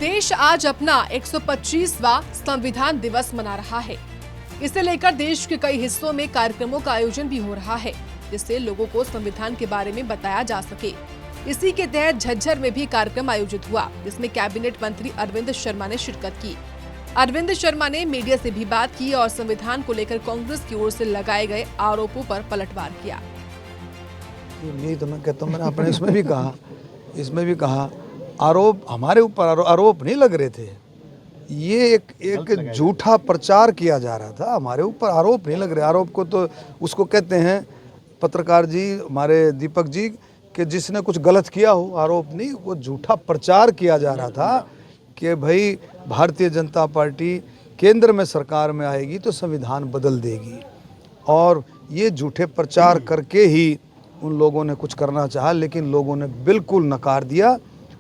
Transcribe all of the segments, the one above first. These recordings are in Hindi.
देश आज अपना 125वां संविधान दिवस मना रहा है। इसे लेकर देश के कई हिस्सों में कार्यक्रमों का आयोजन भी हो रहा है, जिससे लोगों को संविधान के बारे में बताया जा सके। इसी के तहत झज्जर में भी कार्यक्रम आयोजित हुआ, जिसमें कैबिनेट मंत्री अरविंद शर्मा ने शिरकत की। अरविंद शर्मा ने मीडिया से भी बात की और संविधान को लेकर कांग्रेस की ओर से लगाए गए आरोपों पर पलटवार किया। नहीं तो मैं कहता हूँ, मैंने अपने इसमें भी कहा आरोप हमारे ऊपर आरोप नहीं लग रहे थे। ये एक झूठा प्रचार किया जा रहा था, हमारे ऊपर आरोप नहीं लग रहे। आरोप को तो उसको कहते हैं पत्रकार जी, हमारे दीपक जी, कि जिसने कुछ गलत किया हो। आरोप नहीं, वो झूठा प्रचार किया जा रहा था कि भाई भारतीय जनता पार्टी केंद्र में सरकार में आएगी तो संविधान बदल देगी, और ये झूठे प्रचार करके ही उन लोगों ने कुछ करना चाहा, लेकिन लोगों ने बिल्कुल नकार दिया,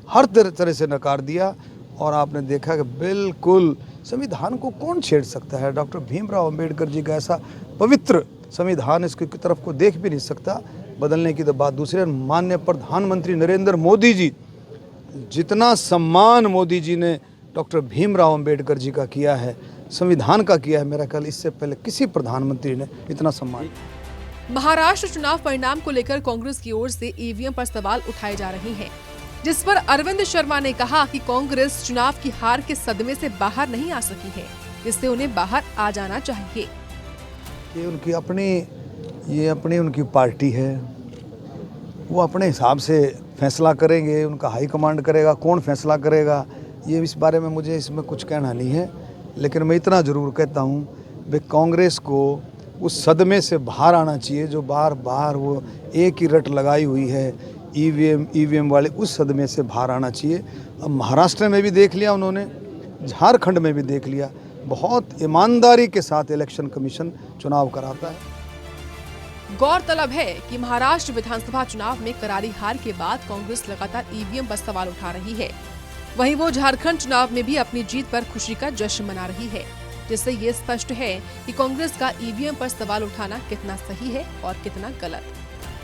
हर तरह से नकार दिया। और आपने देखा कि बिल्कुल संविधान को कौन छेड़ सकता है। डॉक्टर भीमराव अंबेडकर जी का ऐसा पवित्र संविधान, इसकी तरफ को देख भी नहीं सकता। बदलने की तो बात दूसरी है। माननीय प्रधानमंत्री नरेंद्र मोदी जी, जितना सम्मान मोदी जी ने डॉक्टर भीमराव अंबेडकर जी का किया है, संविधान का किया है, मेरा ख्याल इससे पहले किसी प्रधानमंत्री ने इतना सम्मान। महाराष्ट्र चुनाव परिणाम को लेकर कांग्रेस की ओर से ईवीएम पर सवाल उठाए जा रहे हैं, जिस पर अरविंद शर्मा ने कहा कि कांग्रेस चुनाव की हार के सदमे से बाहर नहीं आ सकी है, इससे उन्हें बाहर आ जाना चाहिए। ये उनकी पार्टी है, वो अपने हिसाब से फैसला करेंगे, उनका हाईकमांड करेगा। कौन फैसला करेगा ये इस बारे में मुझे इसमें कुछ कहना नहीं है, लेकिन मैं इतना ज़रूर कहता हूँ भाई कांग्रेस को उस सदमे से बाहर आना चाहिए जो बार बार वो एक ही रट लगाई हुई है, ईवीएम वाले, उस सदमे से बाहर आना चाहिए। अब महाराष्ट्र में भी देख लिया उन्होंने, झारखंड में भी देख लिया, बहुत ईमानदारी के साथ इलेक्शन कमीशन चुनाव कराता है। गौरतलब है कि महाराष्ट्र विधानसभा चुनाव में करारी हार के बाद कांग्रेस लगातार ईवीएम पर सवाल उठा रही है। वहीं वो झारखंड चुनाव में भी अपनी जीत पर खुशी का जश्न मना रही है, जिससे ये स्पष्ट है कि कांग्रेस का ईवीएम पर सवाल उठाना कितना सही है और कितना गलत।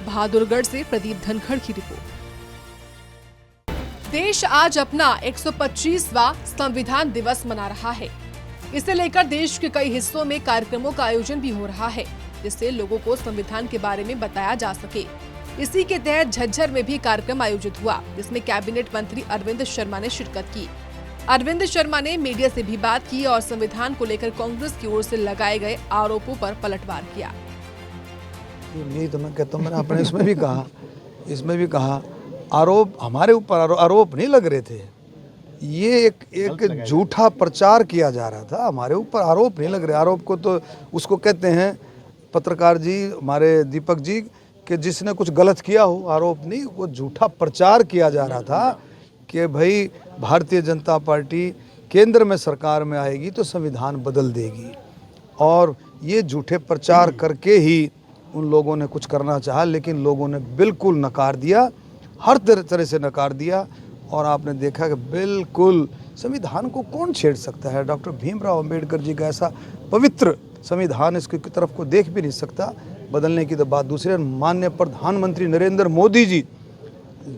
बहादुरगढ़ से प्रदीप धनखड़ की रिपोर्ट। देश आज अपना 125वां संविधान दिवस मना रहा है। इसे लेकर देश के कई हिस्सों में कार्यक्रमों का आयोजन भी हो रहा है, जिससे लोगों को संविधान के बारे में बताया जा सके। इसी के तहत झज्जर में भी कार्यक्रम आयोजित हुआ, जिसमें कैबिनेट मंत्री अरविंद शर्मा ने शिरकत की। अरविंद शर्मा ने मीडिया से भी बात की और संविधान को लेकर कांग्रेस की ओर से लगाए गए आरोपों पर पलटवार किया। नहीं तो मैं कहता हूँ, मैंने अपने इसमें भी कहा आरोप हमारे ऊपर आरोप नहीं लग रहे थे। ये एक झूठा प्रचार किया जा रहा था, हमारे ऊपर आरोप नहीं लग रहे। आरोप को तो उसको कहते हैं पत्रकार जी, हमारे दीपक जी, कि जिसने कुछ गलत किया हो। आरोप नहीं, वो झूठा प्रचार किया जा रहा था कि भाई भारतीय जनता पार्टी केंद्र में सरकार में आएगी तो संविधान बदल देगी, और ये झूठे प्रचार करके ही उन लोगों ने कुछ करना चाहा, लेकिन लोगों ने बिल्कुल नकार दिया, हर तरह से नकार दिया। और आपने देखा कि बिल्कुल संविधान को कौन छेड़ सकता है। डॉक्टर भीमराव अंबेडकर जी का ऐसा पवित्र संविधान, इसकी तरफ को देख भी नहीं सकता। बदलने की तो बात दूसरी है। माननीय प्रधानमंत्री नरेंद्र मोदी जी,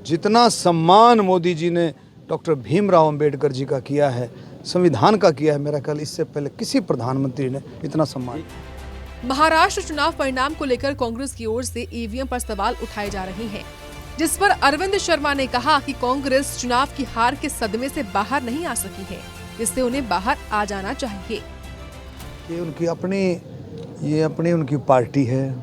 जितना सम्मान मोदी जी ने डॉक्टर भीमराव अंबेडकर जी का किया है, संविधान का किया है, मेरा ख्याल इससे पहले किसी प्रधानमंत्री ने इतना सम्मान। महाराष्ट्र चुनाव परिणाम को लेकर कांग्रेस की ओर से ईवीएम पर सवाल उठाए जा रहे हैं, जिस पर अरविंद शर्मा ने कहा कि कांग्रेस चुनाव की हार के सदमे से बाहर नहीं आ सकी है, इससे उन्हें बाहर आ जाना चाहिए। ये उनकी पार्टी है,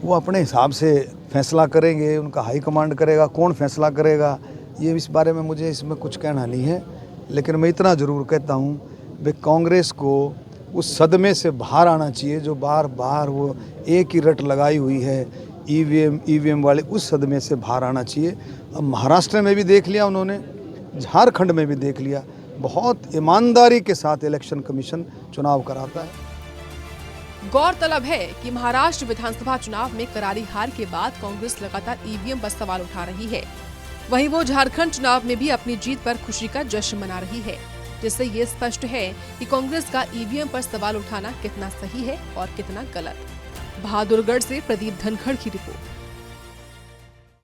वो अपने हिसाब से फैसला करेंगे, उनका हाईकमांड करेगा। कौन फैसला करेगा ये इस बारे में मुझे इसमें कुछ कहना नहीं है, लेकिन मैं इतना ज़रूर कहता हूँ भाई कांग्रेस को उस सदमे से बाहर आना चाहिए जो बार बार वो एक ही रट लगाई हुई है, ईवीएम वाले, उस सदमे से बाहर आना चाहिए। अब महाराष्ट्र में भी देख लिया उन्होंने, झारखंड में भी देख लिया, बहुत ईमानदारी के साथ इलेक्शन कमीशन चुनाव कराता है। गौरतलब है कि महाराष्ट्र विधानसभा चुनाव में करारी हार के बाद कांग्रेस लगातार ईवीएम पर सवाल उठा रही है। वहीं वो झारखंड चुनाव में भी अपनी जीत पर खुशी का जश्न मना रही है, जिससे ये स्पष्ट है कि कांग्रेस का ईवीएम पर सवाल उठाना कितना सही है और कितना गलत। बहादुरगढ़ से प्रदीप धनखड़ की रिपोर्ट।